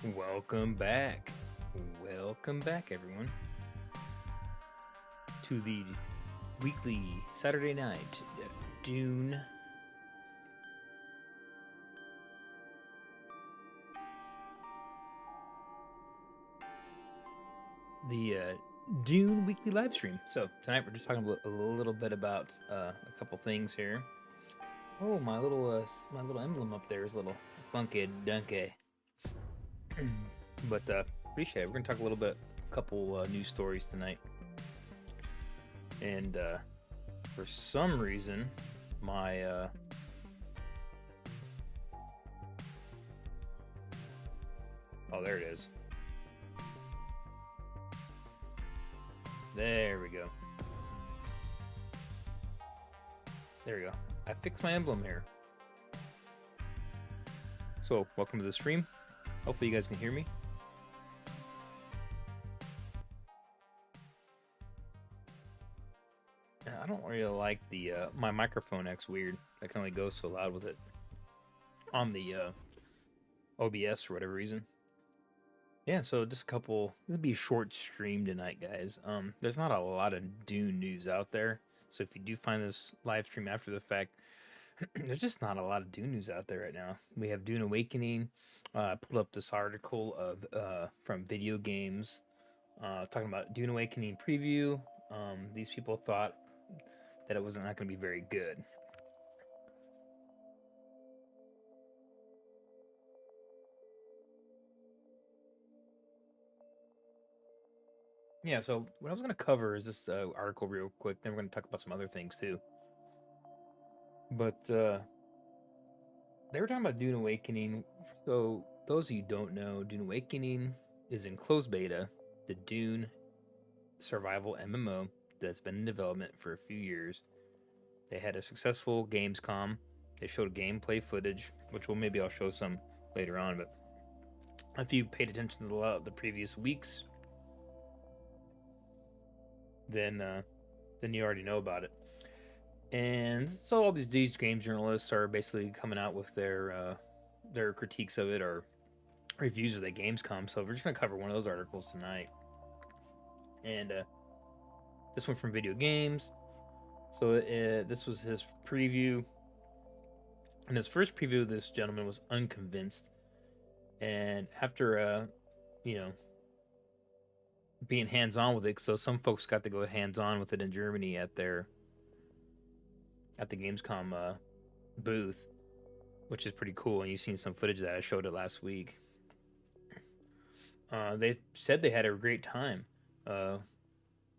Welcome back. Welcome back, everyone, to the weekly Saturday night Dune. The Dune weekly live stream. So tonight we're just talking a little bit about a couple things here. Oh, my little emblem up there is a little funky dunky. But appreciate it. We're gonna talk a little bit, a couple news stories tonight. And for some reason, my oh, there it is. There we go. There we go. I fixed my emblem here. So, welcome to the stream. Hopefully you guys can hear me. I don't really like the my microphone acts weird. I can only go so loud with it on the OBS for whatever reason. Yeah, so just a couple. It'll be a short stream tonight, guys. There's not a lot of Dune news out there, so if you do find this live stream after the fact, there's just not a lot of Dune news out there right now. We have Dune Awakening. I pulled up this article of from Video Games talking about Dune Awakening preview. These people thought that it was not going to be very good. Yeah, so what I was going to cover is this article real quick. Then we're going to talk about some other things too. But they were talking about Dune Awakening. So those of you who don't know, Dune Awakening is in closed beta, the Dune survival MMO that's been in development for a few years. They had a successful Gamescom. They showed gameplay footage, which I'll show some later on. But if you paid attention to the previous weeks, then you already know about it. And so all these games journalists are basically coming out with their critiques of it or reviews of the Gamescom. So we're just gonna cover one of those articles tonight. And this one from Video Games. So this was his preview. And his first preview, this gentleman was unconvinced. And after being hands-on with it, so some folks got to go hands-on with it in Germany at the Gamescom booth, which is pretty cool. And you've seen some footage of that. I showed it last week. They said they had a great time.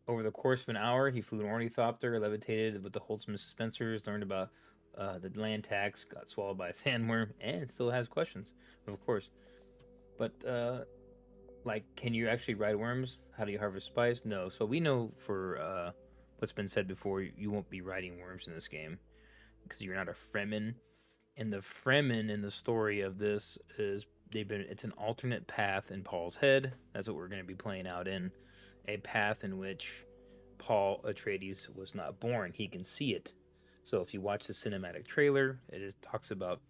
Over the course of an hour, he flew an ornithopter, levitated with the Holtzman suspensors, learned about the land tax, got swallowed by a sandworm, and still has questions, of course. But can you actually ride worms? How do you harvest spice? No. So we know for what's been said before, you won't be riding worms in this game because you're not a Fremen. And the Fremen in the story of this is it's an alternate path in Paul's head. That's what we're going to be playing out in. A path in which Paul Atreides was not born. He can see it. So if you watch the cinematic trailer, it talks about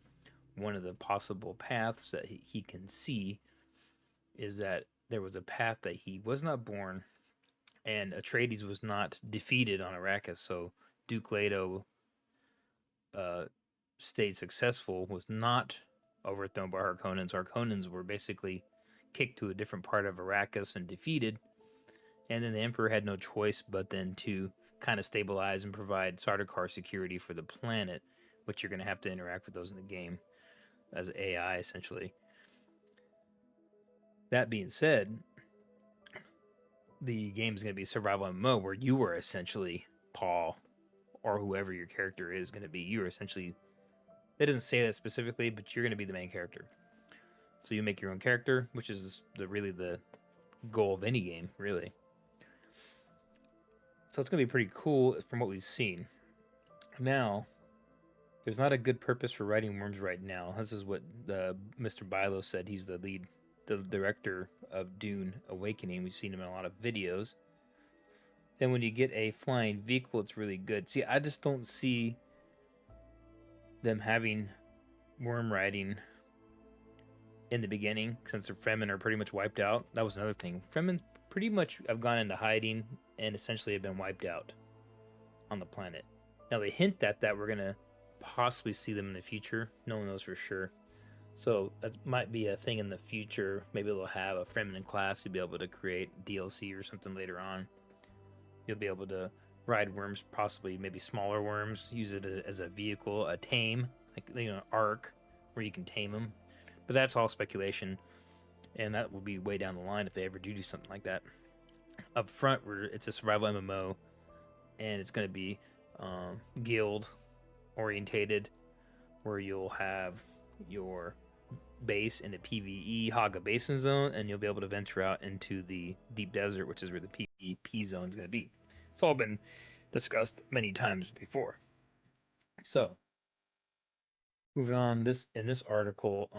one of the possible paths that he can see is that there was a path that he was not born, and Atreides was not defeated on Arrakis. So Duke Leto stayed successful, was not overthrown by Harkonnens. Harkonnens were basically kicked to a different part of Arrakis and defeated. And then the Emperor had no choice but then to kind of stabilize and provide Sardaukar security for the planet, which you're going to have to interact with those in the game as AI, essentially. That being said, the game is going to be a survival MMO where you are essentially Paul, or whoever your character is going to be. You are essentially, it doesn't say that specifically, but you're going to be the main character. So you make your own character, which is really the goal of any game, really. So it's going to be pretty cool from what we've seen. Now, there's not a good purpose for riding worms right now. This is what Mr. Bilo said. He's the director of Dune Awakening. We've seen him in a lot of videos. Then when you get a flying vehicle, it's really good. See, I just don't see them having worm riding in the beginning, since the Fremen are pretty much wiped out. That was another thing. Fremen pretty much have gone into hiding and essentially have been wiped out on the planet. Now they hint that we're gonna possibly see them in the future. No one knows for sure. So that might be a thing in the future. Maybe they'll have a Fremen class you'll be able to create DLC or something later on. You'll be able to ride worms, possibly maybe smaller worms, use it as a vehicle, a tame, like arc, where you can tame them. But that's all speculation, and that will be way down the line if they ever do something like that. Up front, it's a survival MMO, and it's going to be guild orientated, where you'll have your base in a PvE Haga Basin zone, and you'll be able to venture out into the deep desert, which is where the PvP zone is going to be. It's all been discussed many times before. So, moving on, in this article,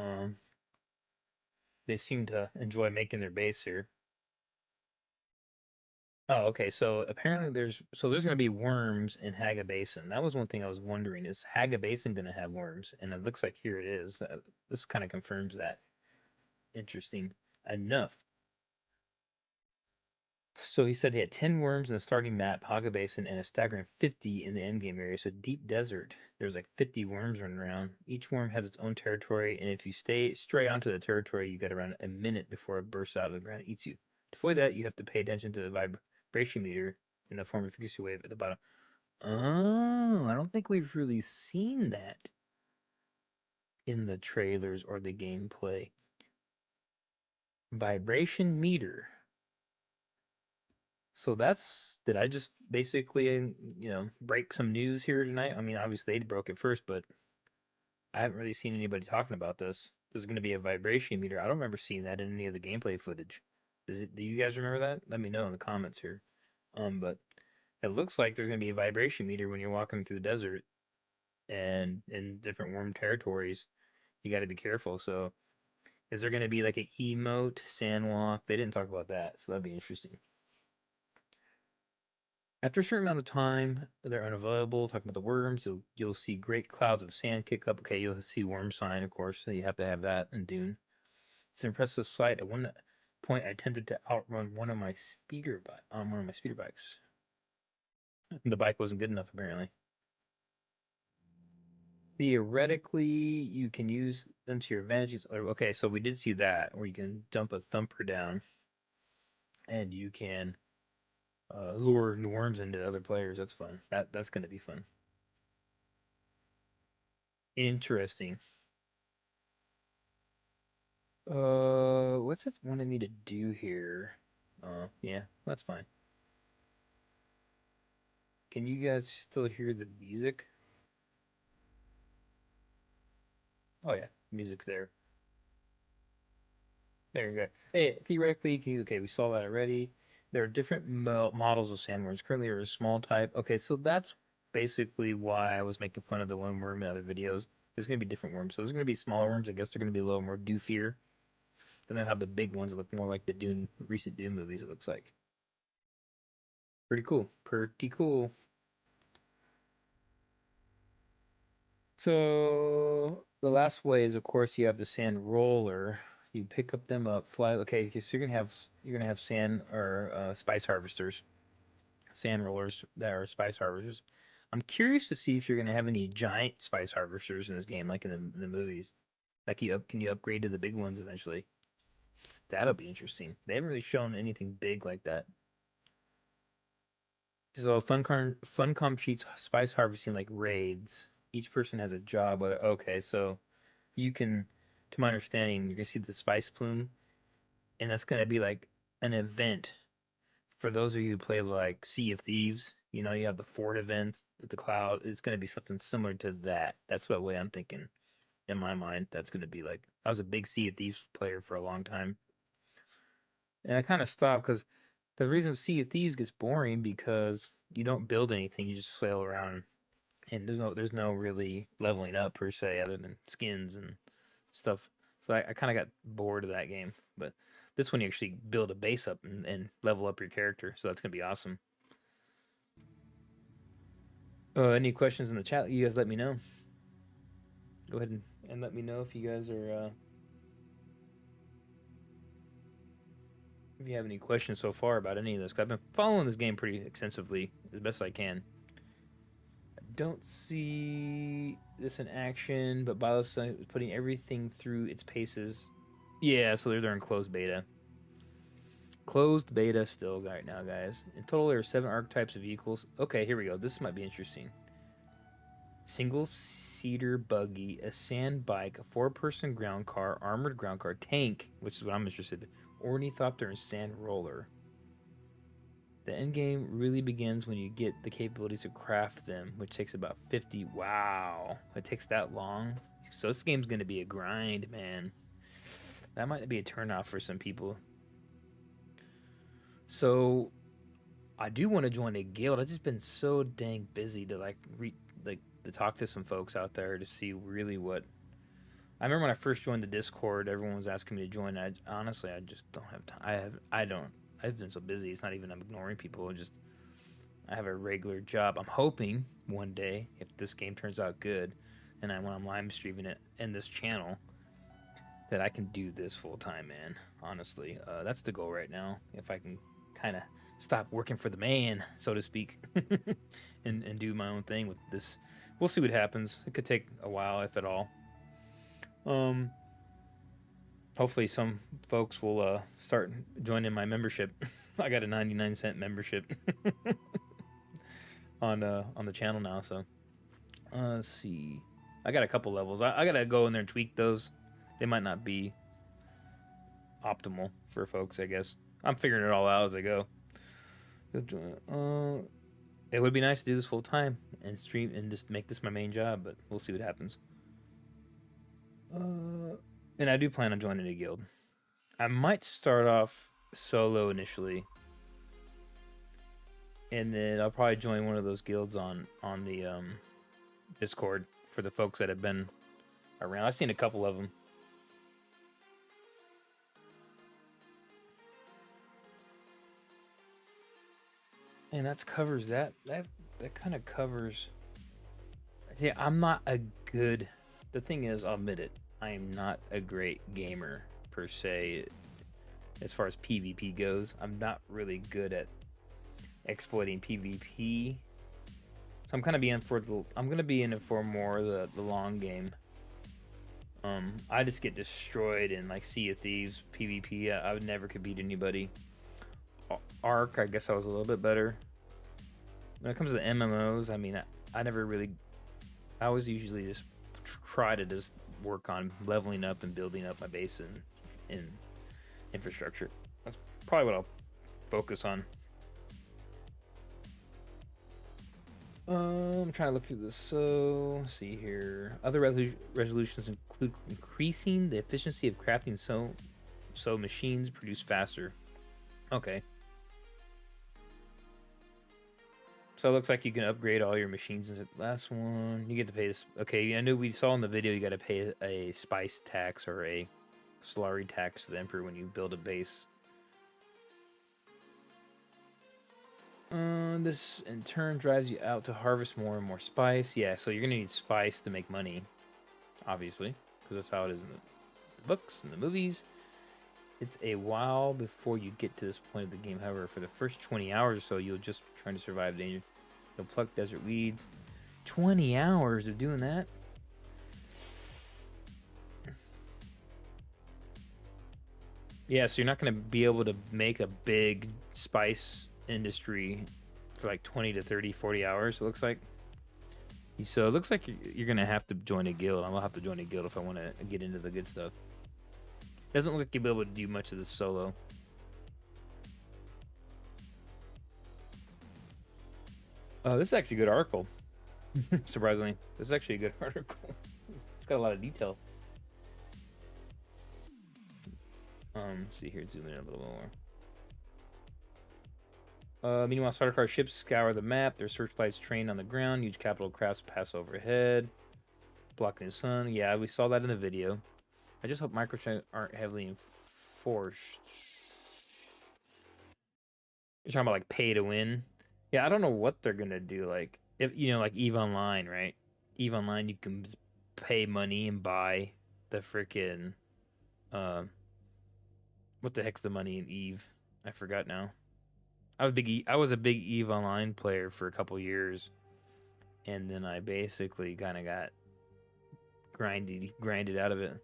they seem to enjoy making their base here. Oh, okay. So apparently there's going to be worms in Haga Basin. That was one thing I was wondering: is Haga Basin going to have worms? And it looks like here it is. This kind of confirms that. Interesting enough. So he said he had 10 worms in the starting map, Haga Basin, and a staggering 50 in the endgame area. So deep desert, there's like 50 worms running around. Each worm has its own territory, and if you stray onto the territory, you got around a minute before it bursts out of the ground and eats you. To avoid that, you have to pay attention to the vibration meter in the form of a frequency wave at the bottom. Oh, I don't think we've really seen that in the trailers or the gameplay. Vibration meter. So did I just basically, break some news here tonight? I mean, obviously they broke it first, but I haven't really seen anybody talking about this. There's going to be a vibration meter. I don't remember seeing that in any of the gameplay footage. Do you guys remember that? Let me know in the comments here. But it looks like there's going to be a vibration meter when you're walking through the desert and in different warm territories. You got to be careful. So, is there going to be like an emote sand walk? They didn't talk about that, so that'd be interesting. After a certain amount of time, they're unavailable. Talking about the worms, you'll see great clouds of sand kick up. Okay, you'll see worm sign, of course. So you have to have that in Dune. It's an impressive sight. At one point, I attempted to outrun on one of my speeder bikes. The bike wasn't good enough, apparently. Theoretically, you can use them to your advantage. Okay, so we did see that, where you can dump a thumper down, and you can lure worms into other players. That's fun. That's going to be fun. Interesting. What's it wanting me to do here? Yeah, that's fine. Can you guys still hear the music? Oh yeah, music's there. There you go. Hey, theoretically, okay, we saw that already. There are different models of sandworms. Currently, there is a small type. Okay, so that's basically why I was making fun of the one worm in other videos. There's gonna be different worms. So there's gonna be smaller worms. I guess they're gonna be a little more doofier. Then they'll have the big ones that look more like the recent Dune movies. It looks like pretty cool. Pretty cool. So the last way is, of course, you have the sand roller. You pick up them up, fly. Okay, so you're gonna have sand or spice harvesters, sand rollers that are spice harvesters. I'm curious to see if you're gonna have any giant spice harvesters in this game, like in the movies. Like can you upgrade to the big ones eventually? That'll be interesting. They haven't really shown anything big like that. So Funcom treats spice harvesting like raids. Each person has a job. Okay, so you can, to my understanding, you can see the spice plume, and that's gonna be like an event for those of you who play like Sea of Thieves. You have the fort events, the cloud. It's gonna be something similar to that. That's what way I'm thinking in my mind. That's gonna be like. I was a big Sea of Thieves player for a long time, and I kind of stopped because the reason Sea of Thieves gets boring because you don't build anything. You just sail around, and there's no really leveling up per se, other than skins and stuff. So I kind of got bored of that game. But this one you actually build a base up and level up your character. So that's gonna be awesome. Any questions in the chat? You guys let me know. Go ahead and let me know if you guys are if you have any questions so far about any of this, 'cause I've been following this game pretty extensively as best I can. I don't see this in action, but BioScience is putting everything through its paces. Yeah, so they're in closed beta. Closed beta still right now, guys. In total, there are 7 archetypes of vehicles. Okay, here we go. This might be interesting. Single seater buggy, a sand bike, a 4-person ground car, armored ground car, tank, which is what I'm interested in, ornithopter, and sand roller. The end game really begins when you get the capabilities to craft them, which takes about 50. Wow, it takes that long. So this game's gonna be a grind, man. That might be a turnoff for some people. So I do want to join a guild. I've just been so dang busy to to talk to some folks out there to see really what. I remember when I first joined the Discord, everyone was asking me to join. Honestly, I just don't have time. I've been so busy. It's not even I'm ignoring people. I have a regular job. I'm hoping one day, if this game turns out good, and when I'm live streaming it in this channel, that I can do this full time, man. Honestly, that's the goal right now. If I can kind of stop working for the man, so to speak, and do my own thing with this. We'll see what happens. It could take a while, if at all. Hopefully some folks will start joining my membership. I got a 99-cent membership on the channel now. So let's see. I got a couple levels. I gotta go in there and tweak those. They might not be optimal for folks, I guess. I'm figuring it all out as I go. It would be nice to do this full time and stream and just make this my main job, but we'll see what happens. And I do plan on joining a guild. I might start off solo initially, and then I'll probably join one of those guilds on the Discord for the folks that have been around. I've seen a couple of them. And that covers that kind of covers. Yeah, I'm not a good. The thing is, I'll admit it. I am not a great gamer per se, as far as PvP goes. I'm not really good at exploiting PvP. So I'm kind of I'm gonna be in it for more the long game. I just get destroyed in like Sea of Thieves PvP. I would never could beat anybody. Ark, I guess I was a little bit better. When it comes to the MMOs, I mean, I never really. I was usually just try to just work on leveling up and building up my base in infrastructure. That's probably what I'll focus on. I'm trying to look through this. So, let's see here. Other resolutions include increasing the efficiency of crafting so machines produce faster. Okay. So it looks like you can upgrade all your machines in the last one. You get to pay this. Okay, I knew we saw in the video you got to pay a spice tax or a slurry tax to the Emperor when you build a base. This in turn drives you out to harvest more and more spice. Yeah, so you're gonna need spice to make money, obviously, because that's how it is in the books and the movies. It's a while before you get to this point of the game. However, for the first 20 hours or so, you'll just try to survive danger. You'll pluck desert weeds. 20 hours of doing that? Yeah, so you're not going to be able to make a big spice industry for like 20 to 30, 40 hours, it looks like. So it looks like you're going to have to join a guild. I'm going to have to join a guild if I want to get into the good stuff. Doesn't look like you'll be able to do much of this solo. This is actually a good article. Surprisingly, this is actually a good article. It's got a lot of detail. See here, zoom in a little more. Meanwhile, starter car ships scour the map. Their searchlights train on the ground. Huge capital crafts pass overhead, blocking the sun. Yeah, we saw that in the video. I just hope microtransactions aren't heavily enforced. You're talking about like pay to win. Yeah, I don't know what they're gonna do. Like, if like EVE Online, right? EVE Online, you can pay money and buy the freaking what the heck's the money in EVE? I forgot now. I was a big Eve Online player for a couple years, and then I basically kind of got grinded out of it.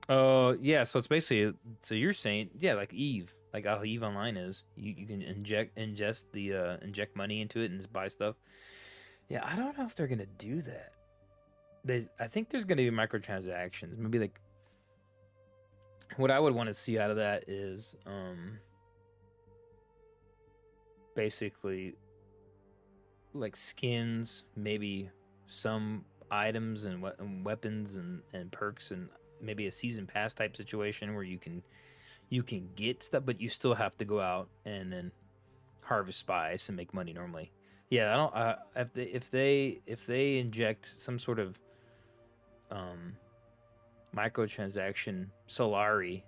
Oh yeah, so it's basically so you're saying yeah, like Eve, like how Eve Online is. You can inject money into it and just buy stuff. Yeah, I don't know if they're gonna do that. I think there's gonna be microtransactions. Maybe like what I would want to see out of that is basically like skins, maybe some items and weapons and perks and maybe a season pass type situation where you can get stuff, but you still have to go out and then harvest spice and make money normally. Yeah, I don't. If they inject some sort of um, microtransaction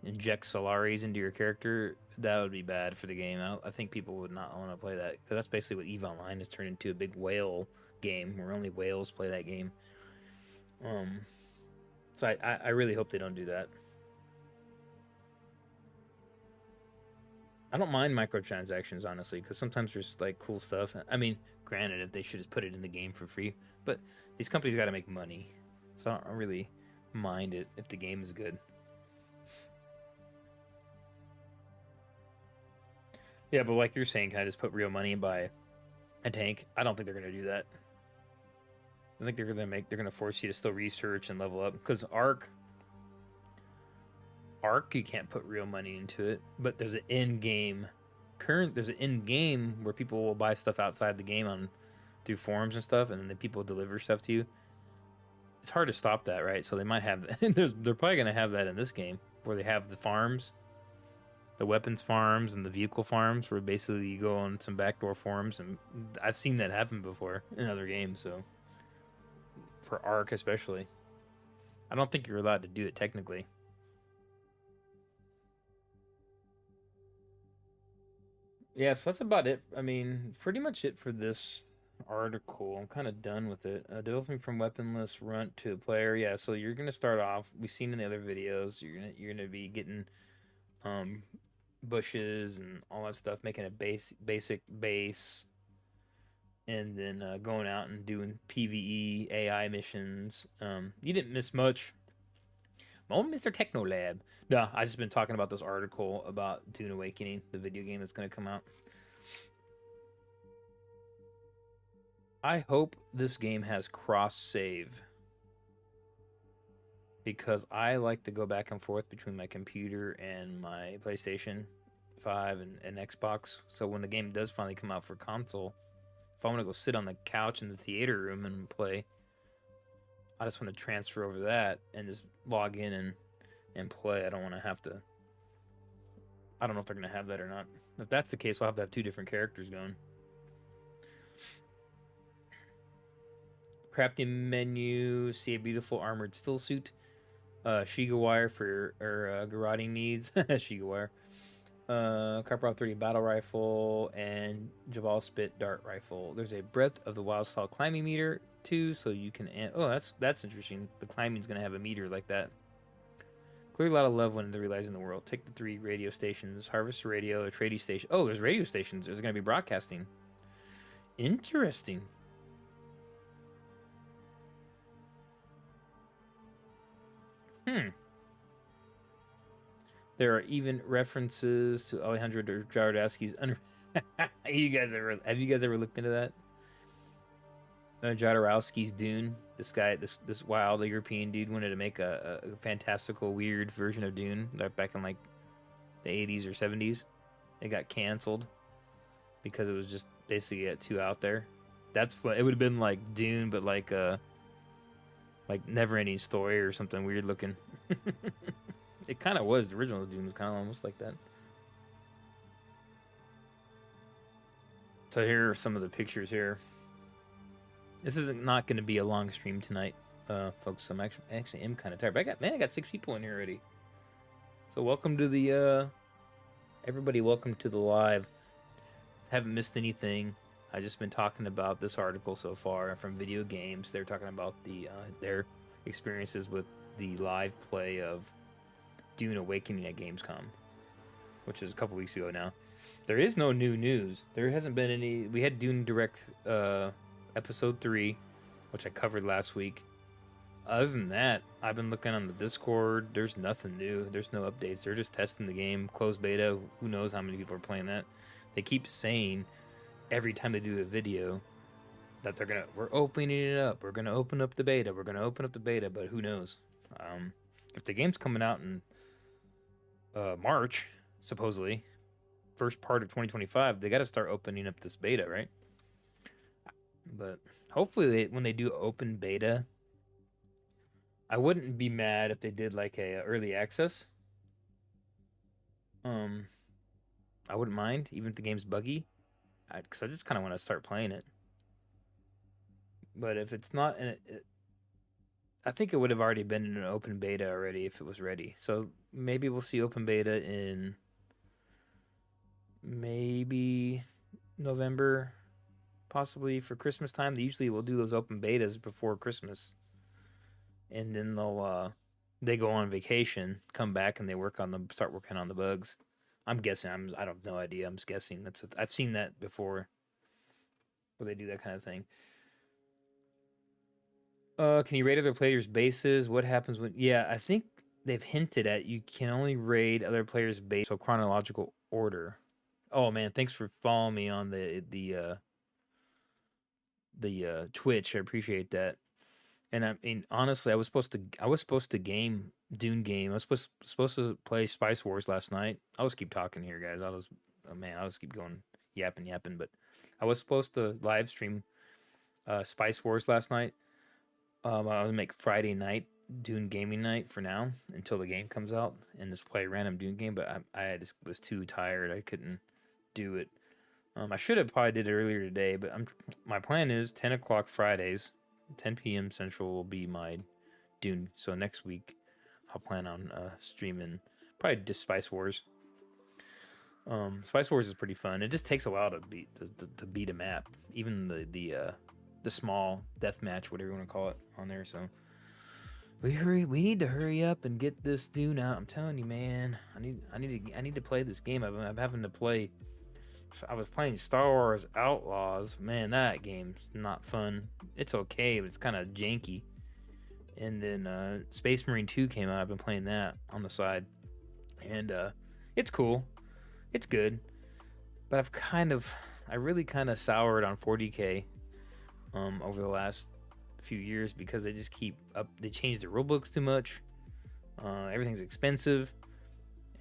inject Solaris into your character, that would be bad for the game. I think people would not want to play that because that's basically what Eve Online has turned into, a big whale game where only whales play that game. Um, so I really hope they don't do that. I don't mind microtransactions honestly because sometimes there's like cool stuff. I mean, granted, if they should just put it in the game for free, but these companies got to make money, so I don't really mind it if the game is good. Yeah, but like you're saying, can I just put real money and buy a tank? I don't think they're gonna do that. I think they're gonna force you to still research and level up because Arc you can't put real money into it, but there's an in game where people will buy stuff outside the game on through forums and stuff, and then the people deliver stuff to you. It's hard to stop that, right? So they might have they're probably gonna have that in this game where they have the farms, the weapons farms and the vehicle farms, where basically you go on some backdoor forums, and I've seen that happen before in other games. So for Arc especially, I don't think you're allowed to do it technically. Yeah, so that's about it. I mean, pretty much it for this article. I'm kind of done with it. Developing from weaponless runt to a player. Yeah, so you're gonna start off. We've seen in the other videos. You're gonna be getting um bushes and all that stuff, making a basic base, and then going out and doing PVE AI missions. You didn't miss much. Oh, Mr. Technolab. No, I just been talking about this article about Dune Awakening, the video game that's going to come out. I hope this game has cross save because I like to go back and forth between my computer and my PlayStation 5 and Xbox. So when the game does finally come out for console, if I want to go sit on the couch in the theater room and play, I just want to transfer over that and just log in and play. I don't want to have to. I don't know if they're going to have that or not. If that's the case, we'll have to have two different characters going. Crafting menu. See a beautiful armored still suit. Shiga wire for garroting needs. Shiga wire. Karpov 30 battle rifle and Jabal Spit dart rifle. There's a breath of the wild style climbing meter too, so you can. Oh, that's interesting. The climbing's gonna have a meter like that. Clear a lot of love when they're realizing the world. Take the 3 radio stations. Harvest a radio, a trading station. Oh, there's radio stations. There's gonna be broadcasting. Interesting. Hmm. There are even references to Alejandro Jodorowsky's. Have you guys ever looked into that? Jodorowsky's Dune. This guy, this wild European dude, wanted to make a fantastical, weird version of Dune back in like the 80s or 70s. It got canceled because it was just basically too out there. That's what it would have been like Dune, but like never-ending story or something weird looking. It kind of was. The original Dune was kind of almost like that. So here are some of the pictures here. This is not going to be a long stream tonight, folks. I'm actually am kind of tired. But I got 6 people in here already. So welcome to the everybody. Welcome to the live. Haven't missed anything. I just been talking about this article so far from Video Games. They're talking about their experiences with the live play of Dune Awakening at Gamescom. which is a couple weeks ago now. There is no new news. There hasn't been any. We had Dune Direct episode 3, which I covered last week. Other than that, I've been looking on the Discord. There's nothing new. There's no updates. They're just testing the game, closed beta. Who knows how many people are playing that? They keep saying every time they do a video that we're opening it up. We're gonna open up the beta. We're gonna open up the beta, but who knows? If the game's coming out in March, supposedly, first part of 2025, they got to start opening up this beta, right? But hopefully, when they do open beta, I wouldn't be mad if they did like a early access. I wouldn't mind, even if the game's buggy, because I just kind of want to start playing it. But if it's not in it, I think it would have already been in an open beta already if it was ready. So maybe we'll see open beta in maybe November, possibly for Christmas time. They usually will do those open betas before Christmas, and then they go on vacation, come back, and they start working on the bugs. I'm guessing. I don't have no idea. I'm just guessing. I've seen that before, where they do that kind of thing. Can you raid other players' bases? What happens when? Yeah, I think they've hinted at you can only raid other players' base, so chronological order. Oh man, thanks for following me on the Twitch. I appreciate that. And I mean, honestly, I was supposed to game Dune game. I was supposed to play Spice Wars last night. I'll just keep talking here, guys. I'll just keep going yapping. But I was supposed to live stream Spice Wars last night. I was make Friday night Dune gaming night for now until the game comes out and just play a random Dune game. But I just was too tired. I couldn't do it. I should have probably did it earlier today, but my plan is 10 o'clock Fridays, 10 p.m. Central will be my Dune. So next week, I'll plan on streaming probably just Spice Wars. Spice Wars is pretty fun. It just takes a while to beat a map, even the small death match, whatever you want to call it, on there. So we need to hurry up and get this Dune out. I'm telling you, man. I need to play this game. I'm having to play. I was playing Star Wars Outlaws. Man, that game's not fun. It's okay, but it's kind of janky. And then Space Marine 2 came out. I've been playing that on the side, and it's cool. It's good, but I really kind of soured on 40K over the last few years because they just keep up. They change the rulebooks too much. Everything's expensive,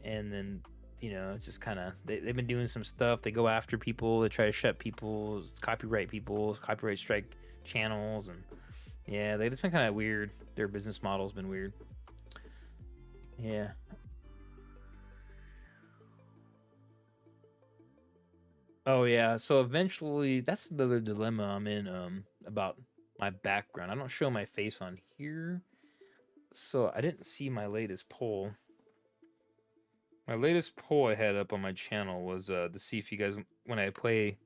and then it's just kind of they've been doing some stuff. They go after people. They try to shut people, copyright strike channels, and yeah, they've just been kind of weird. Their business model's been weird. Yeah. Oh yeah. So eventually, that's another dilemma I'm in about my background. I don't show my face on here, so I didn't see my latest poll. My latest poll I had up on my channel was to see if you guys, when I play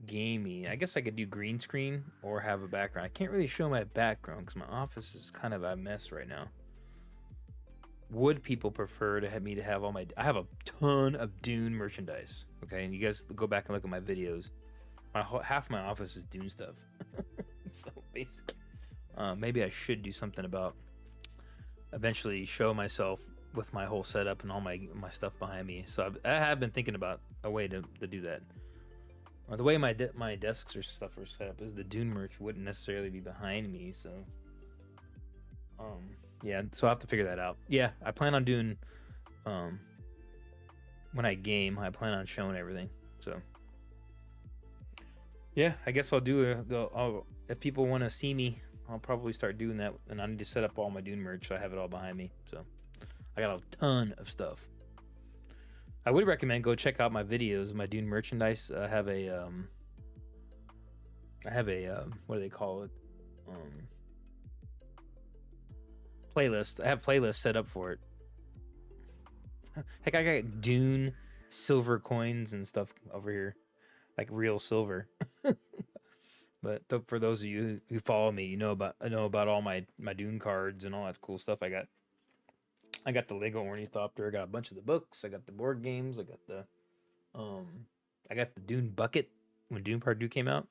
gaming, I guess I could do green screen or have a background. I can't really show my background because my office is kind of a mess right now. Would people prefer to have me to have I have a ton of Dune merchandise, okay? And you guys go back and look at my videos. Half my office is Dune stuff. So basically, maybe I should do something about eventually show myself with my whole setup and all my stuff behind me. So I have been thinking about a way to do that. The way my desks or stuff are set up is the Dune merch wouldn't necessarily be behind me. So yeah, so I have to figure that out. Yeah, I plan on doing when I game, I plan on showing everything. So yeah, I guess I'll do if people want to see me, I'll probably start doing that. And I need to set up all my Dune merch so I have it all behind me. So I got a ton of stuff. I would recommend go check out my videos, my Dune merchandise. I have a what do they call it? Playlist. I have playlists set up for it. Heck, I got Dune silver coins and stuff over here, like real silver. But for those of you who follow me, I know about all my Dune cards and all that cool stuff I got. I got the Lego Ornithopter. I got a bunch of the books. I got the board games. Um, I got the Dune bucket when Dune Part 2 came out.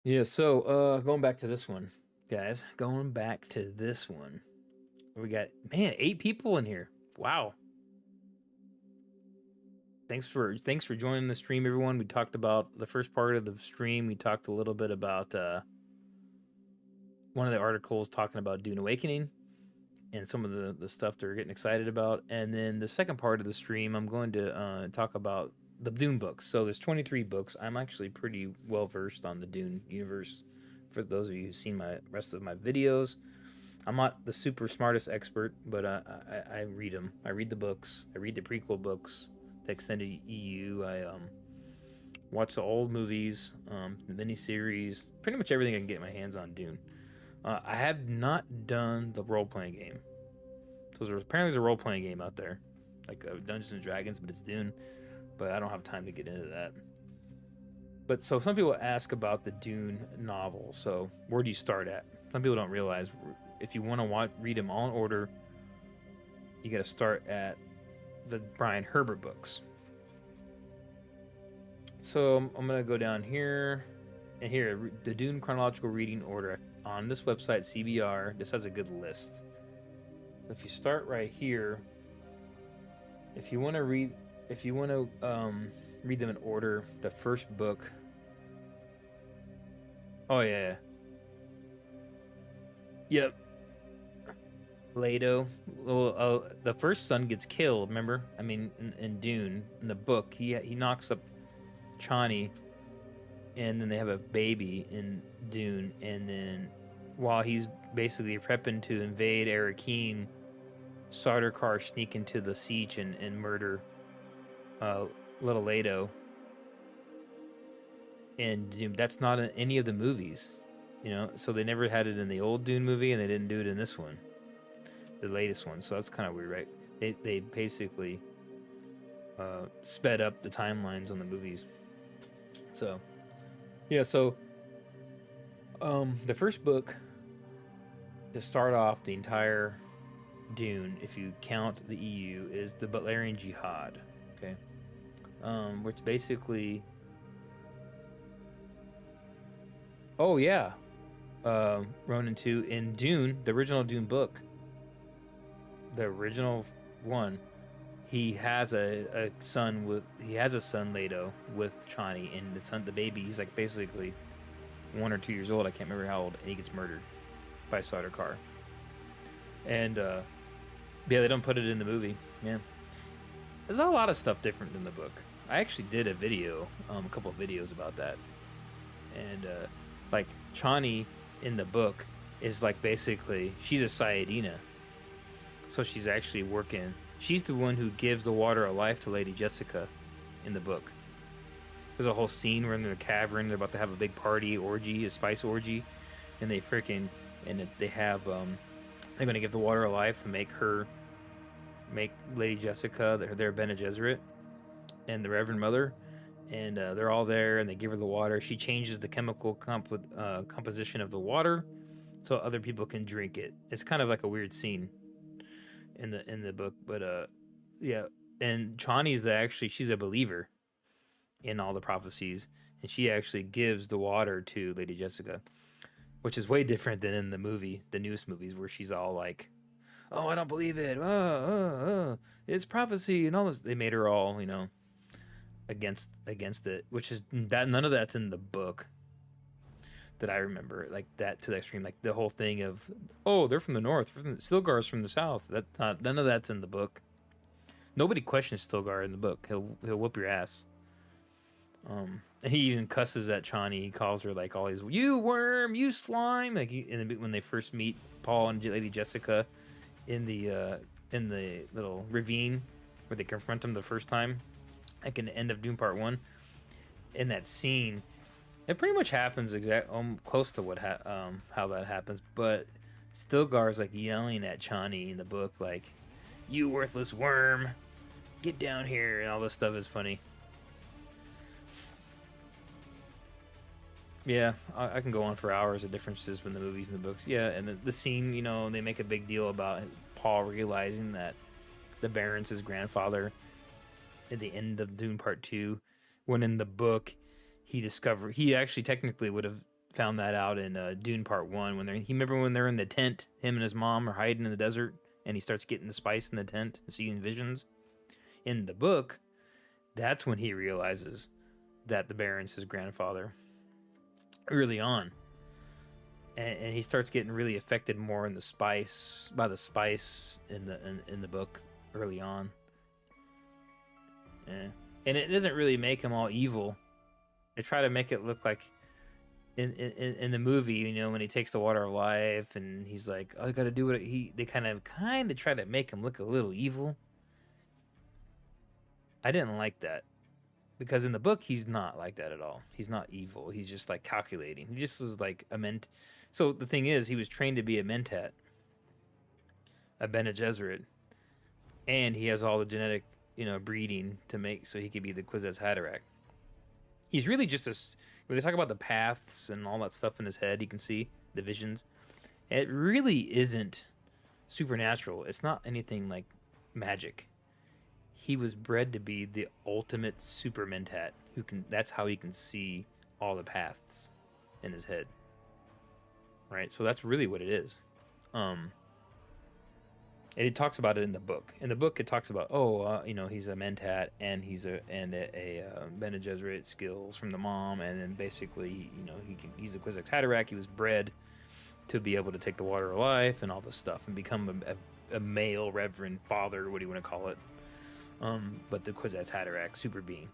Yeah, so going back to this one, guys. Going back to this one. We got, man, 8 people in here. Wow. Thanks for joining the stream, everyone. We talked about the first part of the stream. We talked a little bit about one of the articles talking about Dune Awakening and some of the stuff they're getting excited about. And then the second part of the stream, I'm going to talk about the Dune books. So there's 23 books. I'm actually pretty well versed on the Dune universe. For those of you who've seen my rest of my videos, I'm not the super smartest expert, but I read them. I read the books. I read the prequel books, the extended EU. I watch the old movies, the miniseries, pretty much everything I can get my hands on Dune. I have not done the role playing game. So apparently there's a role playing game out there, like Dungeons and Dragons, but it's Dune. But I don't have time to get into that. But so some people ask about the Dune novel. So where do you start at? Some people don't realize if you want to read them all in order, you got to start at the Brian Herbert books. So I'm gonna go down here, and here the Dune chronological reading order on this website CBR. This has a good list. So if you start right here, if you want to read them in order, the first book. Oh yeah. Yep. Leto. Well, the first son gets killed. Remember? I mean, in Dune, in the book, he knocks up Chani, and then they have a baby in Dune, and then while he's basically prepping to invade Arrakis, Sardaukar sneak into the siege and murder little Leto. And that's not in any of the movies, so they never had it in the old Dune movie, and they didn't do it in this one, the latest one. So that's kind of weird, right? They basically sped up the timelines on the movies. So yeah, so the first book to start off the entire Dune, if you count the EU, is the Butlerian Jihad. Okay, which basically, oh yeah, Ronan 2 in Dune, the original Dune book, the original one, he has a son Leto with Chani, and the baby, he's like basically 1 or 2 years old. I can't remember how old, and he gets murdered by Sardaukar. And yeah, they don't put it in the movie. Yeah, there's a lot of stuff different in the book. I actually did a video, a couple of videos about that, and like Chani in the book is like basically she's a Sayadina, so she's actually working. She's the one who gives the water of life to Lady Jessica in the book. There's a whole scene where in the cavern they're about to have a big party orgy, a spice orgy, and they have they're gonna give the water of life and make Lady Jessica their Bene Gesserit and the Reverend Mother, and they're all there and they give her the water. She changes the chemical composition of the water so other people can drink it. It's kind of like a weird scene in the book, but yeah. And Chani's she's a believer in all the prophecies, and she actually gives the water to Lady Jessica, which is way different than in the newest movies, where she's all like, "Oh, I don't believe it. It's prophecy and all this." They made her all, against it, which is that none of that's in the book that I remember, like that to the extreme, like the whole thing of, oh, they're from the north, Stilgar's from the south. None of that's in the book. Nobody questions Stilgar in the book. He'll whoop your ass. And he even cusses at Chani. He calls her like all these, "You worm, you slime." Like when they first meet Paul and Lady Jessica in the little ravine where they confront him the first time, like in the end of Dune Part 1. In that scene, it pretty much happens close to how that happens, but Stilgar's like yelling at Chani in the book, like, "You worthless worm, get down here," and all this stuff is funny. Yeah, I can go on for hours of differences between the movies and the books. Yeah, and the scene, they make a big deal about Paul realizing that the Baron's his grandfather at the end of Dune Part 2, when in the book he actually technically would have found that out in Dune Part 1 when remember when they're in the tent, him and his mom are hiding in the desert, and he starts getting the spice in the tent and seeing visions. In the book, that's when he realizes that the Baron's his grandfather early on. And he starts getting really affected more in the spice by the spice in the book early on. Yeah. And it doesn't really make him all evil. They try to make it look like in the movie, when he takes the water of life and he's like, "Oh, I got to do what they kind of try to make him look a little evil." I didn't like that because in the book he's not like that at all. He's not evil. He's just like calculating. He just is like a ment. So the thing is, he was trained to be a mentat, a Bene Gesserit, and he has all the genetic breeding to make so he could be the Kwisatz Haderach. He's really just when they talk about the paths and all that stuff in his head, you can see the visions. It really isn't supernatural. It's not anything like magic. He was bred to be the ultimate super mentat that's how he can see all the paths in his head. Right? So that's really what it is. And it talks about it in the book. In the book, it talks about he's a mentat and he's a Bene Gesserit skills from the mom, and then basically he's a Kwisatz Haderach. He was bred to be able to take the water of life and all this stuff and become a male reverend father. What do you want to call it? But the Kwisatz Haderach super being,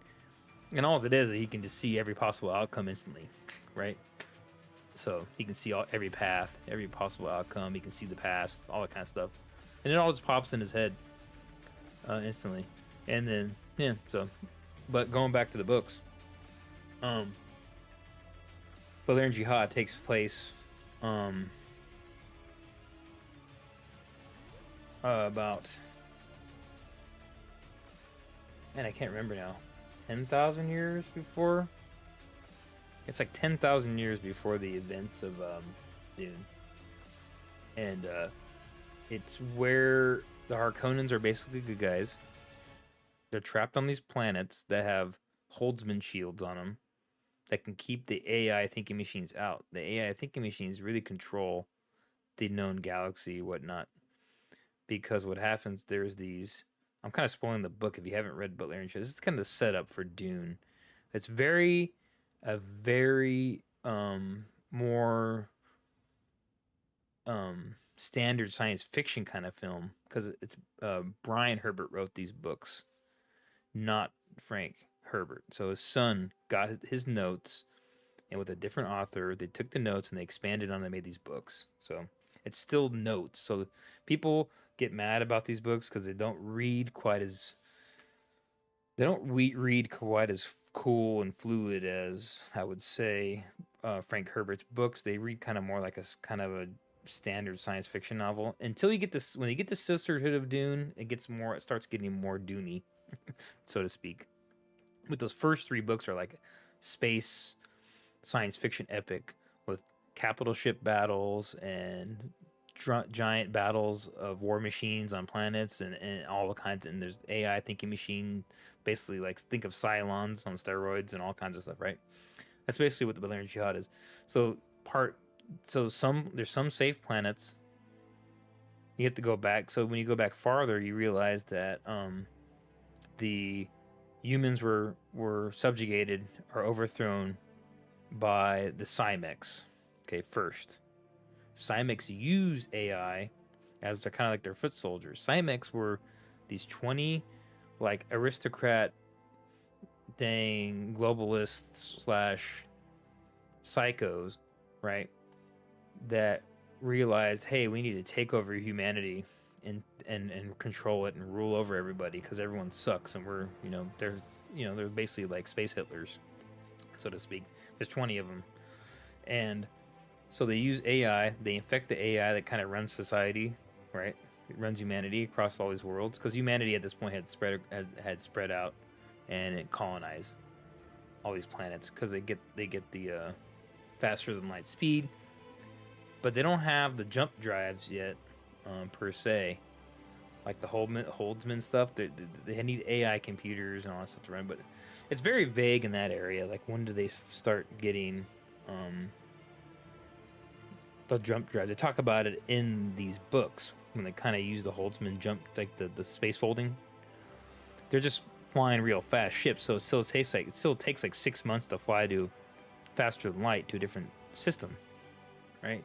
and all it is he can just see every possible outcome instantly, right? So he can see every path, every possible outcome. He can see the past, all that kind of stuff. And it all just pops in his head instantly. And then, yeah, so. But going back to the books. Valerian Jihad takes place about... Man, I can't remember now. 10,000 years before? It's like 10,000 years before the events of Dune. And, it's where the Harkonnens are basically good guys. They're trapped on these planets that have Holtzman shields on them that can keep the AI thinking machines out. The AI thinking machines really control the known galaxy, whatnot. Because what happens, there's these... I'm kind of spoiling the book if you haven't read Valerian Jihad. This is kind of the setup for Dune. It's very more standard science fiction kind of film because it's Brian Herbert wrote these books, not Frank Herbert. So his son got his notes, and with a different author, they took the notes and they expanded on it and made these books. So it's still notes. So people get mad about these books because they don't read quite as cool and fluid as I would say Frank Herbert's books. They read kind of more like a standard science fiction novel until you get this. When you get to Sisterhood of Dune, it starts getting more Dune-y, so to speak. But those first three books are like space science fiction epic with capital ship battles and giant battles of war machines on planets and all the kinds. And there's AI thinking machine, basically like think of Cylons on steroids and all kinds of stuff, right? That's basically what the Valerian Jihad is. There's some safe planets. You have to go back. So when you go back farther, you realize that the humans were subjugated or overthrown by the Cymex. Okay, first. Cymex used AI as they're kind of like their foot soldiers. Cymex were these 20 like aristocrat dang globalists / psychos, right? That realized, hey, we need to take over humanity and control it and rule over everybody because everyone sucks and we're they're basically like space Hitlers, so to speak. There's 20 of them, and so they use AI. They infect the AI that kind of runs society, right? It runs humanity across all these worlds because humanity at this point had spread out and it colonized all these planets because they get the faster than light speed, but they don't have the jump drives yet, per se. Like the Holdsman stuff, they need AI computers and all that stuff to run, but it's very vague in that area. Like, when do they start getting the jump drive? They talk about it in these books when they kind of use the Holdsman jump, like the space folding. They're just flying real fast ships, so it still takes like 6 months to fly to faster than light to a different system, right?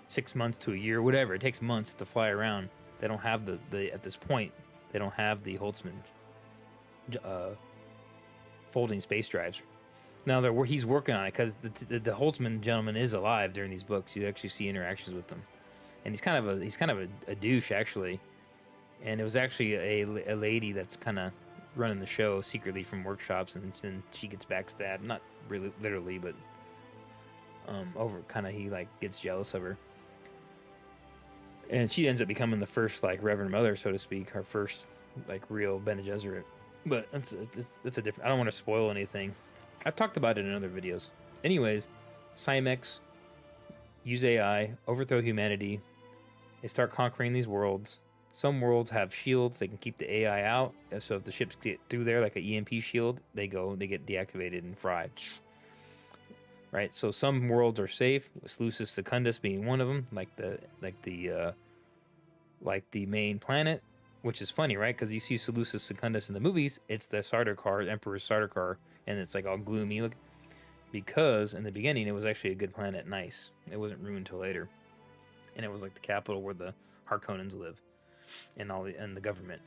6 months to a year, whatever. It takes months to fly around. They don't have the at this point. They don't have the Holtzman folding space drives. Now he's working on it because the Holtzman gentleman is alive during these books. You actually see interactions with them, and he's kind of a douche actually. And it was actually a lady that's kind of running the show secretly from workshops, and then she gets backstabbed. Not really literally, but he like gets jealous of her. And she ends up becoming the first, like, Reverend Mother, so to speak, her first, like, real Bene Gesserit. But it's a different... I don't want to spoil anything. I've talked about it in other videos. Anyways, Cymex use AI, overthrow humanity. They start conquering these worlds. Some worlds have shields. They can keep the AI out. So if the ships get through there, like an EMP shield, they get deactivated and fried. Right, so some worlds are safe, Seleucus Secundus being one of them, like the main planet, which is funny, right? Because you see Seleucus Secundus in the movies, it's the Sardaukar, Emperor Sardaukar, and it's like all gloomy. Look, because in the beginning it was actually a good planet, nice. It wasn't ruined till later, and it was like the capital where the Harkonnens live, and the government.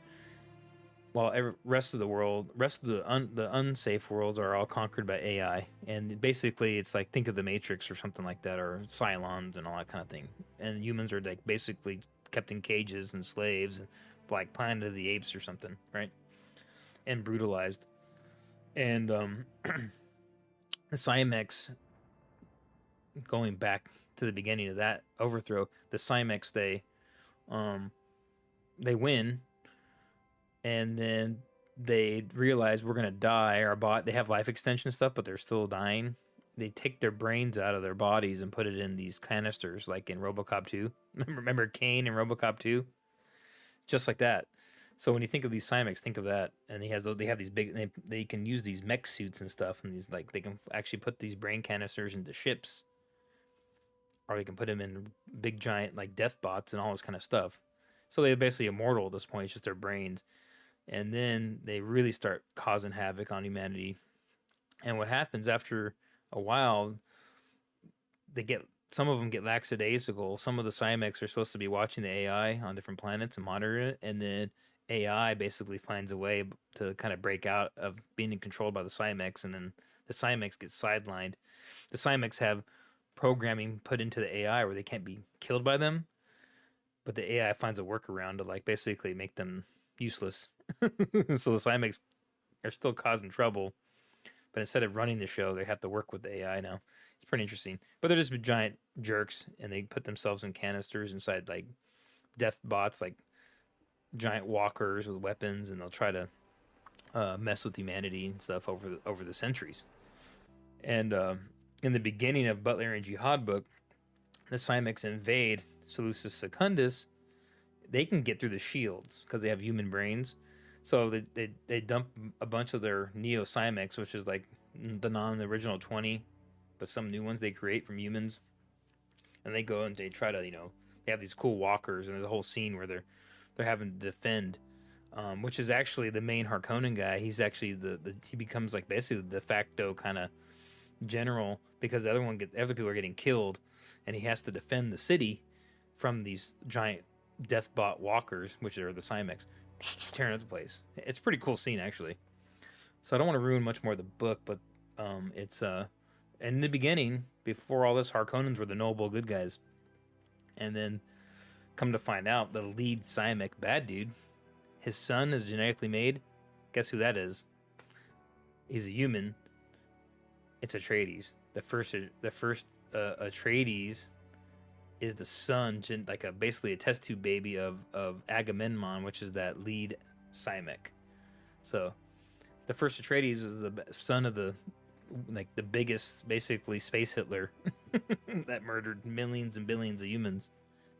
While rest of the unsafe worlds are all conquered by AI, and basically it's like, think of the Matrix or something like that, or Cylons and all that kind of thing. And humans are like basically kept in cages and slaves, like Planet of the Apes or something, right? And brutalized. And the Cymex, going back to the beginning of that overthrow, the Cymex they win. And then they realize we're gonna die. They have life extension stuff, but they're still dying. They take their brains out of their bodies and put it in these canisters, like in RoboCop 2. Remember Kane in RoboCop 2? Just like that. So when you think of these Cymex, think of that. And they have these big. They can use these mech suits and stuff, and these, like, they can actually put these brain canisters into ships, or they can put them in big giant, like, death bots and all this kind of stuff. So they're basically immortal at this point. It's just their brains. And then they really start causing havoc on humanity. And what happens after a while, some of them get lackadaisical. Some of the Cymex are supposed to be watching the AI on different planets and monitor it. And then AI basically finds a way to kind of break out of being controlled by the Cymex. And then the Cymex gets sidelined. The Cymex have programming put into the AI where they can't be killed by them. But the AI finds a workaround to, like, basically make them useless. So the Cymex are still causing trouble, but instead of running the show, they have to work with the AI now. It's pretty interesting. But they're just giant jerks, and they put themselves in canisters inside, like, death bots, like giant walkers with weapons, and they'll try to mess with humanity and stuff over the centuries. And in the beginning of Butler and Jihad book, the Cymex invade Seleucus Secundus. They can get through the shields because they have human brains. So they dump a bunch of their Neo Cymex, which is like the original 20, but some new ones they create from humans. And they go and they try to, they have these cool walkers, and there's a whole scene where they're having to defend, which is actually the main Harkonnen guy. He's actually he becomes like basically the de facto kind of general, because the other people are getting killed, and he has to defend the city from these giant deathbot walkers, which are the Cymex, tearing up the place. It's a pretty cool scene, actually. So I don't want to ruin much more of the book, but it's in the beginning, before all this, Harkonnens were the noble good guys, and then come to find out, the lead Cymex bad dude, his son is genetically made. Guess who that is? He's a human. It's Atreides. The first Atreides is the son, like basically a test tube baby of Agamemnon, which is that lead Cymex. So the first Atreides was the son of the biggest, basically, space Hitler. that murdered millions and billions of humans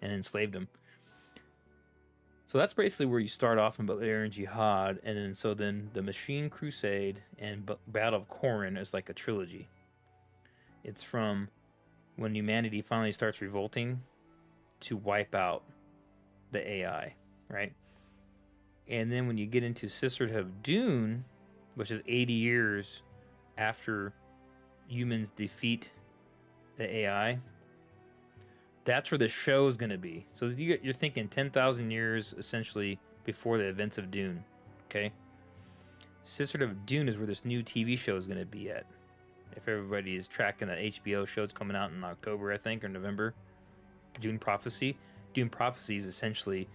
and enslaved them. So that's basically where you start off in Balerian Jihad, and then the Machine Crusade and Battle of Corin is like a trilogy. It's from when humanity finally starts revolting to wipe out the AI, right? And then when you get into Sisterhood of Dune, which is 80 years after humans defeat the AI, that's where the show is going to be. So you're thinking 10,000 years essentially before the events of Dune, okay? Sisterhood of Dune is where this new TV show is going to be at. If everybody is tracking that HBO show, it's coming out in October, I think, or November. Dune Prophecy. Dune Prophecy is essentially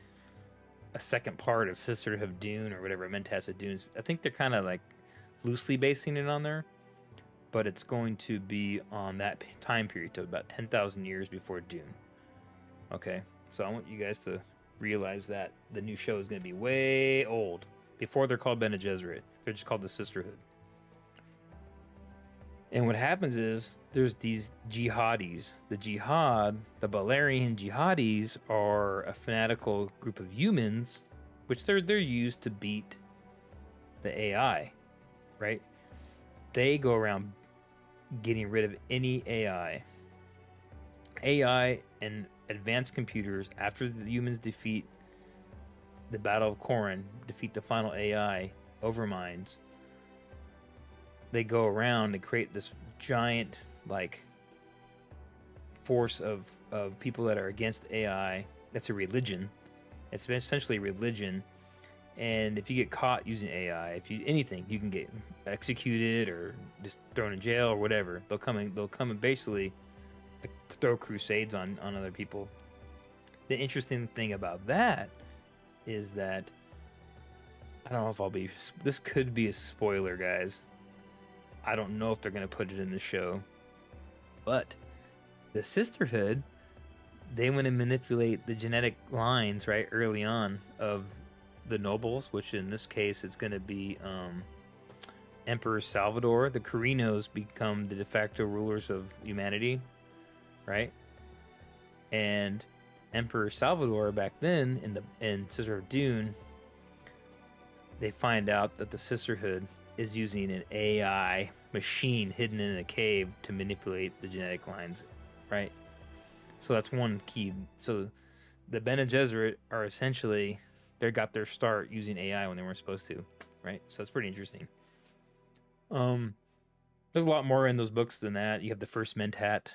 a second part of Sisterhood of Dune or whatever Mentats of Dune. I think they're kind of like loosely basing it on there, but it's going to be on that time period to about 10,000 years before Dune. Okay, so I want you guys to realize that the new show is going to be way old. Before they're called Bene Gesserit, they're just called the Sisterhood. And what happens is there's these jihadis. The jihad, the Balerian jihadis, are a fanatical group of humans, which they're used to beat the AI, right? They go around getting rid of any AI. AI and advanced computers, after the humans defeat the Battle of Corin, defeat the final AI overminds, they go around and create this giant like force of people that are against AI. That's a religion. It's essentially a religion. And if you get caught using AI, if you anything, you can get executed or just thrown in jail or whatever. They'll come and basically like, throw crusades on other people. The interesting thing about that is that I don't know if I'll be. This could be a spoiler, guys. I don't know if they're going to put it in the show, but the Sisterhood, they want to manipulate the genetic lines right early on of the nobles, which in this case it's going to be Emperor Salvador. The Corrinos become the de facto rulers of humanity, right? And Emperor Salvador back then in Sisterhood of Dune, they find out that the Sisterhood is using an AI machine hidden in a cave to manipulate the genetic lines, right? So that's one key. So the Bene Gesserit are essentially, they got their start using AI when they weren't supposed to, right? So that's pretty interesting. There's a lot more in those books than that. You have the first Mentat,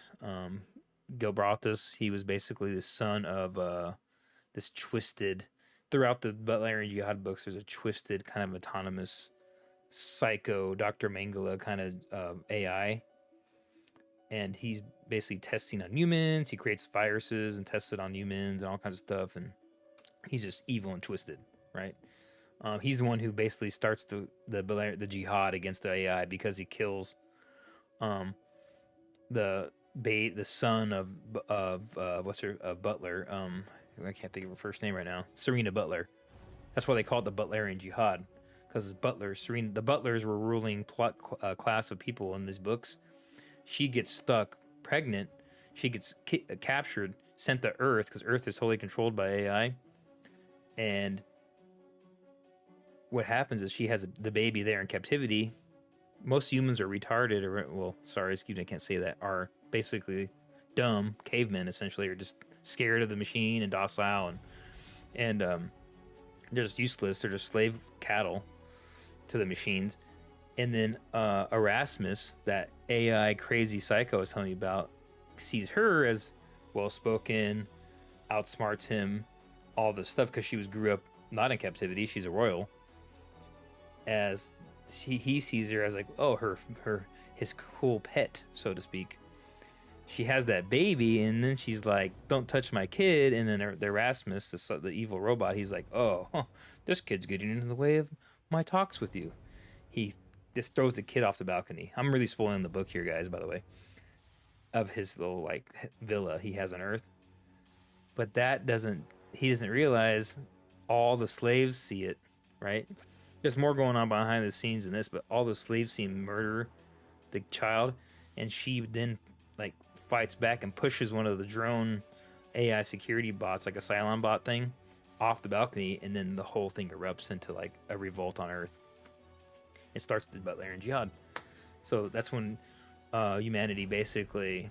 Gilbrathus. He was basically the son of this twisted, throughout the Butlerian Jihad books, there's a twisted kind of autonomous psycho Dr. Mengele kind of AI, and he's basically testing on humans. He creates viruses and tests it on humans and all kinds of stuff, and he's just evil and twisted, right? He's the one who basically starts the jihad against the AI because he kills the son of what's her Butler. I can't think of her first name right now. Serena Butler. That's why they call it the Butlerian Jihad, because the Butlers were ruling class of people in these books. She gets stuck pregnant. She gets captured, sent to Earth, because Earth is totally controlled by AI. And what happens is she has the baby there in captivity. Most humans are retarded, I can't say that, are basically dumb cavemen, essentially, or just scared of the machine and docile, and they're just useless. They're just slave cattle to the machines. And then Erasmus, that AI crazy psycho I was telling you about, sees her as well-spoken, outsmarts him, all this stuff, because she grew up not in captivity. She's a royal. As he sees her as like, oh, his cool pet, so to speak. She has that baby, and then she's like, don't touch my kid. And then the Erasmus, the evil robot, he's like, oh, this kid's getting in the way of my talks with you. He just throws the kid off the balcony. I'm really spoiling the book here, guys, by the way, of his little like villa he has on Earth. But he doesn't realize all the slaves see it, right? There's more going on behind the scenes in this, but all the slaves see him murder the child, and she then like fights back and pushes one of the drone AI security bots, like a Cylon bot thing, off the balcony, and then the whole thing erupts into like a revolt on Earth. It starts the Butlerian Jihad. So that's when humanity basically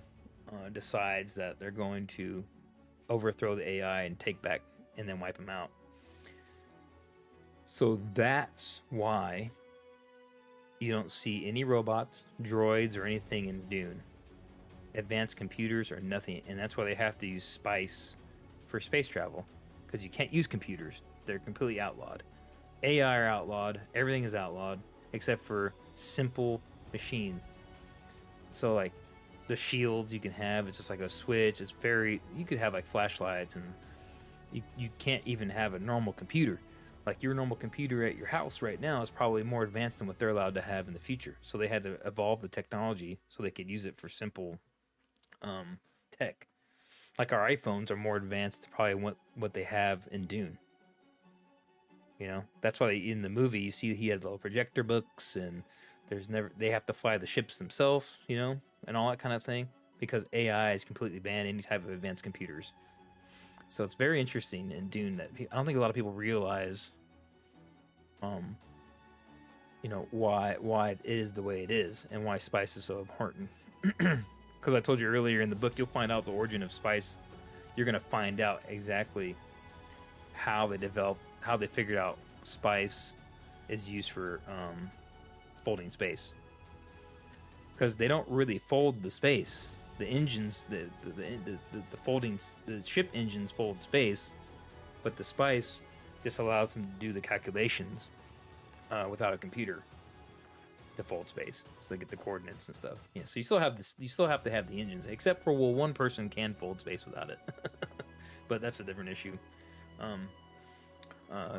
decides that they're going to overthrow the AI and take back and then wipe them out. So that's why you don't see any robots, droids, or anything in Dune. Advanced computers or nothing, and that's why they have to use spice for space travel, because you can't use computers. They're completely outlawed. AI are outlawed. Everything is outlawed except for simple machines. So like the shields you can have, it's just like a switch. It's very, you could have like flashlights, and you can't even have a normal computer. Like your normal computer at your house right now is probably more advanced than what they're allowed to have in the future. So they had to evolve the technology so they could use it for simple tech. Like our iPhones are more advanced probably what they have in Dune. You know, that's why in the movie you see he has little projector books, and they have to fly the ships themselves, you know, and all that kind of thing, because AI is completely banned any type of advanced computers. So it's very interesting in Dune that I don't think a lot of people realize, you know, why it is the way it is and why spice is so important. Because I told you earlier in the book, you'll find out the origin of spice. You're going to find out exactly how they figured out spice is used for folding space. Because they don't really fold the space. The engines, the ship engines fold space, but the spice just allows them to do the calculations without a computer to fold space, so they get the coordinates and stuff. Yeah, so you still have to have the engines, except for, well, one person can fold space without it. But that's a different issue.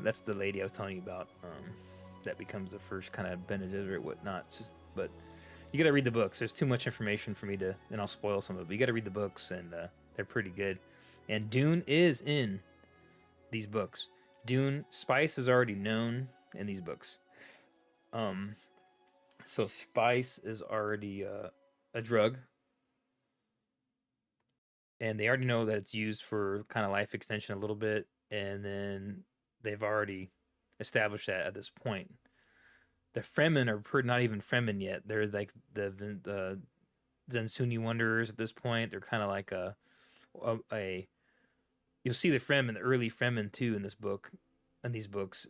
That's the lady I was telling you about, that becomes the first kind of Bene Gesserit whatnot. But you got to read the books. There's too much information for me to, and I'll spoil some of it. But you got to read the books, and they're pretty good. And Dune is in these books. Dune spice is already known in these books. So spice is already a drug, and they already know that it's used for kind of life extension a little bit, and then they've already established that at this point. The Fremen are not even Fremen yet. They're like the Zensuni Wanderers at this point. They're kind of like a you'll see the Fremen, the early Fremen too, in these books.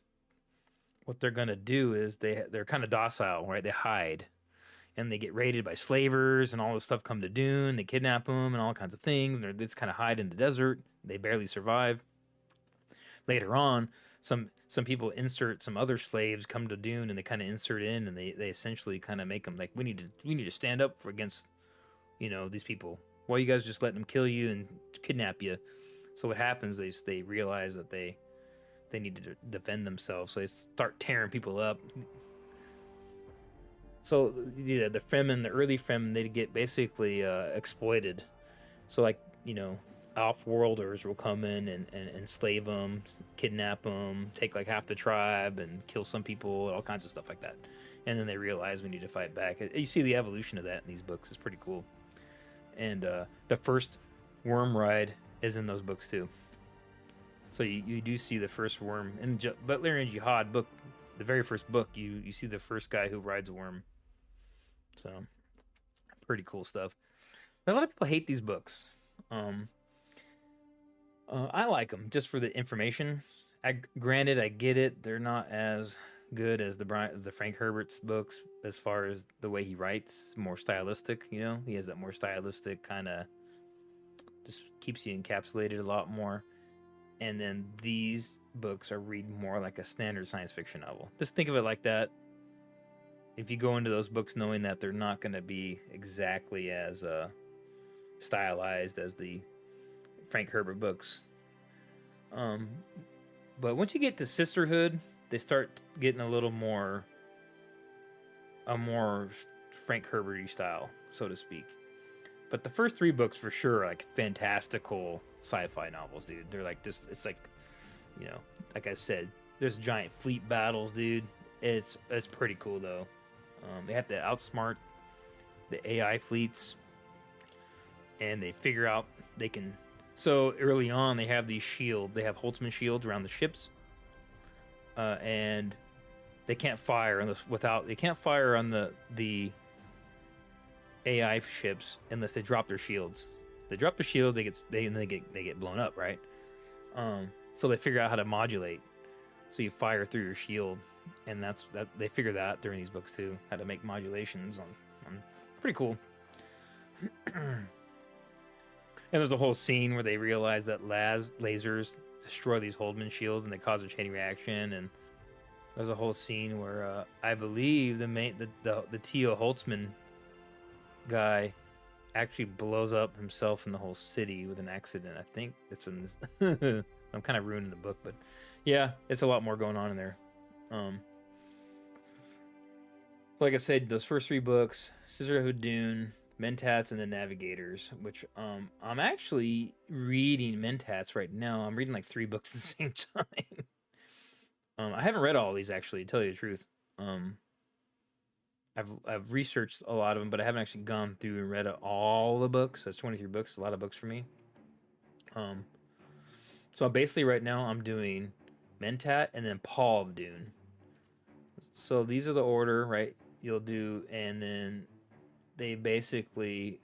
What they're gonna do is they're kind of docile, right? They hide, and they get raided by slavers, and all this stuff come to Dune. They kidnap them and all kinds of things, and they just kind of hide in the desert. They barely survive. Later on, some people insert some other slaves come to Dune, and they kind of insert in, and they essentially kind of make them like, we need to stand up against, you know, these people. Why you guys just letting them kill you and kidnap you? So what happens? They realize that they need to defend themselves, so they start tearing people up. So yeah, the Fremen, the early Fremen, they get basically exploited. So like, you know, off-worlders will come in and enslave them, kidnap them, take like half the tribe and kill some people, all kinds of stuff like that. And then they realize we need to fight back. You see the evolution of that in these books. It's pretty cool. And the first worm ride is in those books too. So you do see the first worm in Butlerian Jihad book, the very first book. You see the first guy who rides a worm. So pretty cool stuff. But a lot of people hate these books. I like them just for the information. Granted, I get it. They're not as good as the Frank Herbert's books as far as the way he writes. More stylistic, you know. He has that more stylistic kind of, just keeps you encapsulated a lot more. And then these books are read more like a standard science fiction novel. Just think of it like that. If you go into those books knowing that they're not going to be exactly as stylized as the Frank Herbert books. But once you get to Sisterhood, they start getting a more Frank Herbert-y style, so to speak. But the first three books for sure are like fantastical sci-fi novels, dude. They're like this. It's like, you know, like I said, there's giant fleet battles, dude. It's pretty cool though. They have to outsmart the AI fleets. and they figure out they can. So early on, they have these shields. They have Holtzman shields around the ships, and they can't fire They can't fire on the AI ships unless they drop their shields. They drop the shields, they get blown up, right? So they figure out how to modulate. So you fire through your shield, and that they figure that during these books too, how to make modulations on pretty cool. And there's a whole scene where they realize that lasers destroy these Holdman shields and they cause a chain reaction. And there's a whole scene where I believe the T.O. Holtzman guy actually blows up himself and the whole city with an accident. I think that's when this. I'm kind of ruining the book, but yeah, it's a lot more going on in there. So like I said, those first 3 books, Sisterhood Dune, Mentats, and the Navigators, which I'm actually reading Mentats right now. I'm reading like 3 books at the same time. I haven't read all of these actually, to tell you the truth. I've researched a lot of them, but I haven't actually gone through and read all the books. That's 23 books, a lot of books for me. So basically right now I'm doing Mentat and then Paul of Dune. So these are the order, right? You'll do, and then they basically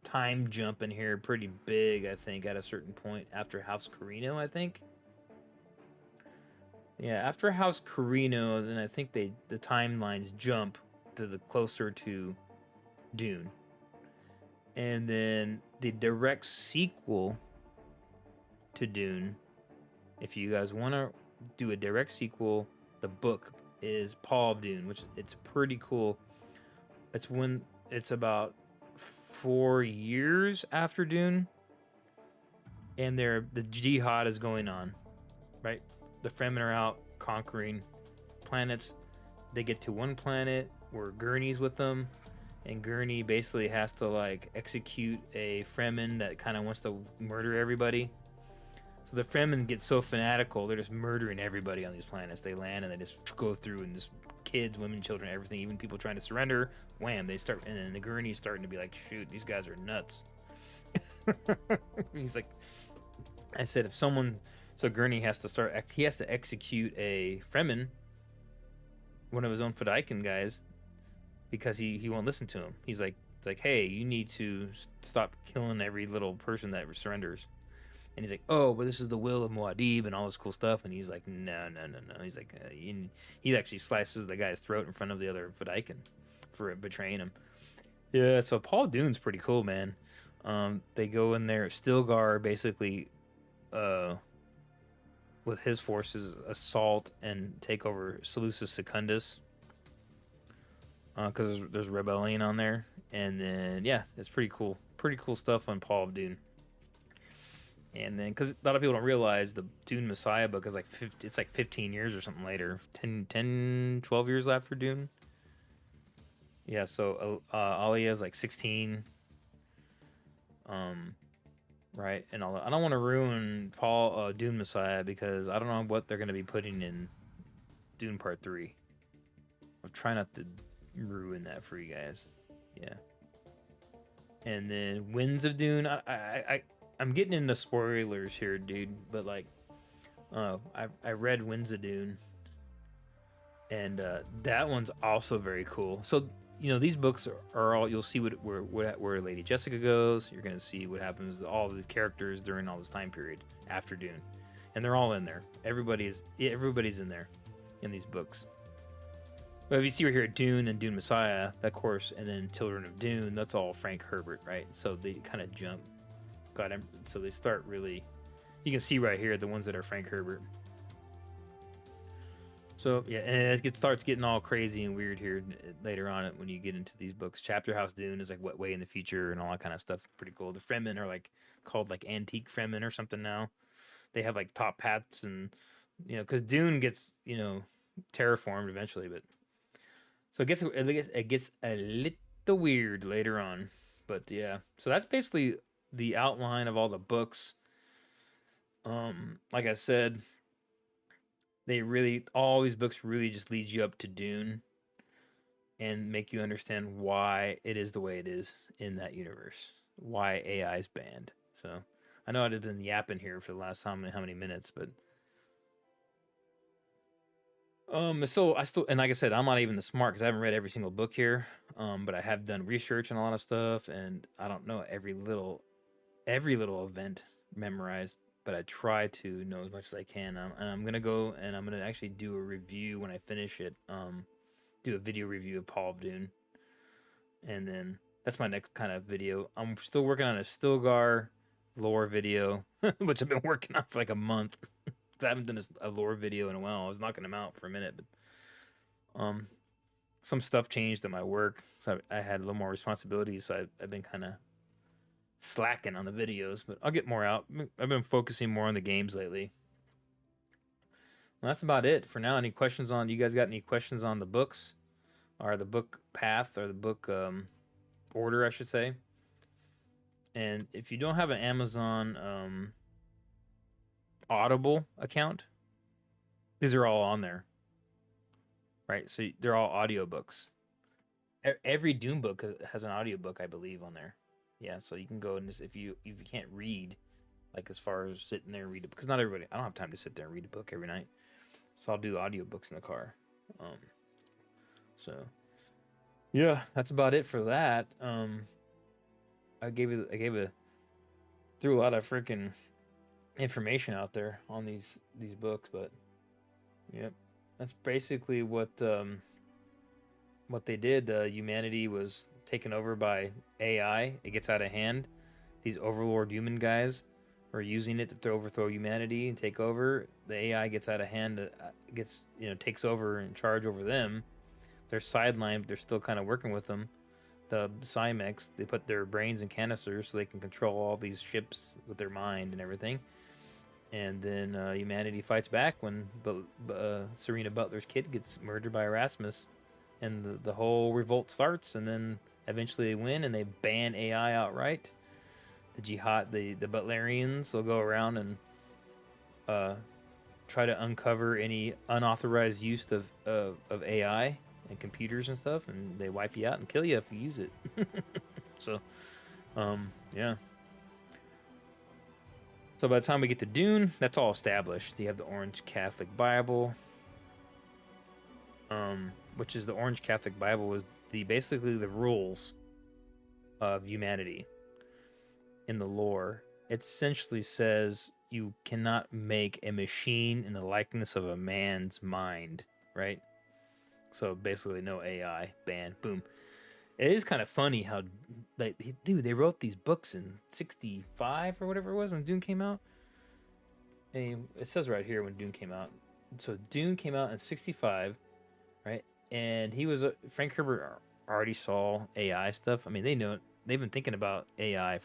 time jump in here pretty big, I think, at a certain point after House Carino, I think. Yeah, after House Carino, then I think the timelines jump to the closer to Dune. And then the direct sequel to Dune, if you guys want to do a direct sequel, the book is Paul of Dune, which it's pretty cool. It's about 4 years after Dune, and the jihad is going on, right? The Fremen are out conquering planets. They get to one planet where Gurney's with them, and Gurney basically has to like execute a Fremen that kind of wants to murder everybody. So the Fremen get so fanatical, they're just murdering everybody on these planets. They land and they just go through, and just kids, women, children, everything, even people trying to surrender, wham, they start, and then the Gurney's starting to be like, shoot, these guys are nuts. He's like, I said, if someone, so Gurney has to execute a Fremen, one of his own Fedaykin guys, because he won't listen to him. He's like, hey, you need to stop killing every little person that surrenders. And he's like, oh, but this is the will of Muad'Dib and all this cool stuff. And he's like, no. He's like, he actually slices the guy's throat in front of the other Fedaykin for betraying him. Yeah, so Paul Dune's pretty cool, man. They go in there, Stilgar basically, with his forces, assault and take over Seleucus Secundus, because there's rebellion on there. And then, yeah, it's pretty cool stuff on Paul of Dune. And then, because a lot of people don't realize, the Dune Messiah book is it's like 15 years or something later. 12 years after Dune. Yeah, so Alia is like 16. Right, and all that. I don't want to ruin Dune Messiah, because I don't know what they're going to be putting in Dune Part 3. I'm trying not to ruin that for you guys. Yeah. And then Winds of Dune, I'm getting into spoilers here, dude, but like, I read Winds of Dune, and that one's also very cool. So, these books are all, you'll see where Lady Jessica goes. You're gonna see what happens to all the characters during all this time period after Dune, and they're all in there. Everybody's in there in these books. But if you see right here, Dune and Dune Messiah, that course, and then Children of Dune, that's all Frank Herbert, right? So they kind of jump. So they start really, you can see right here the ones that are Frank Herbert. So yeah, and it starts getting all crazy and weird here later on when you get into these books. Chapter House Dune is like way in the future and all that kind of stuff. Pretty cool. The Fremen are like called like antique Fremen or something now. They have like top hats, and because Dune gets terraformed eventually, but so it gets a little weird later on. But yeah, so that's basically the outline of all the books. Like I said, all these books really just lead you up to Dune and make you understand why it is the way it is in that universe. why AI is banned. So I know I've been yapping here for the last how many minutes, but so I still, and like I said, I'm not even the smart because I haven't read every single book here. But I have done research on a lot of stuff, and I don't know every little event memorized, but I try to know as much as I can. And I'm gonna go and I'm gonna actually do a review when I finish it. Do a video review of Paul of Dune, and then that's my next kind of video. I'm still working on a Stilgar lore video, which I've been working on for like a month. I haven't done a lore video in a while. I was knocking them out for a minute, but some stuff changed at my work, so I had a little more responsibilities. So I've been kind of slacking on the videos, but I'll get more out. I've been focusing more on the games lately. Well, that's about it for now. Any questions on? You guys got any questions on the books, or the book path, or the book order, I should say? And if you don't have an Amazon Audible account, these are all on there, right? So they're all audiobooks. Every Dune book has an audiobook, I believe, on there. Yeah, so you can go and just, if you can't read, like as far as sitting there and read it, because not everybody, I don't have time to sit there and read a book every night, so I'll do audiobooks in the car. So yeah, that's about it for that. I threw a lot of freaking information out there on these books, but yep, that's basically what they did. Humanity was taken over by AI. It gets out of hand. These overlord human guys are using it to overthrow humanity and take over. The AI gets out of hand. Takes over and charge over them. They're sidelined, but they're still kind of working with them. The Cymex, they put their brains in canisters so they can control all these ships with their mind and everything. And then humanity fights back when Serena Butler's kid gets murdered by Erasmus, and the whole revolt starts. And then eventually they win, and they ban AI outright. The Jihad, the Butlerians, will go around and try to uncover any unauthorized use of AI and computers and stuff, and they wipe you out and kill you if you use it. So, yeah. So by the time we get to Dune, that's all established. You have the Orange Catholic Bible, which is the Orange Catholic Bible was basically the rules of humanity in the lore. It essentially says you cannot make a machine in the likeness of a man's mind, right? So basically no AI, ban, boom. It is kind of funny how, like, dude, they wrote these books in 65 or whatever it was when Dune came out. And it says right here when Dune came out. So Dune came out in 65, right? And Frank Herbert already saw AI stuff. I mean, they know it. They've been thinking about AI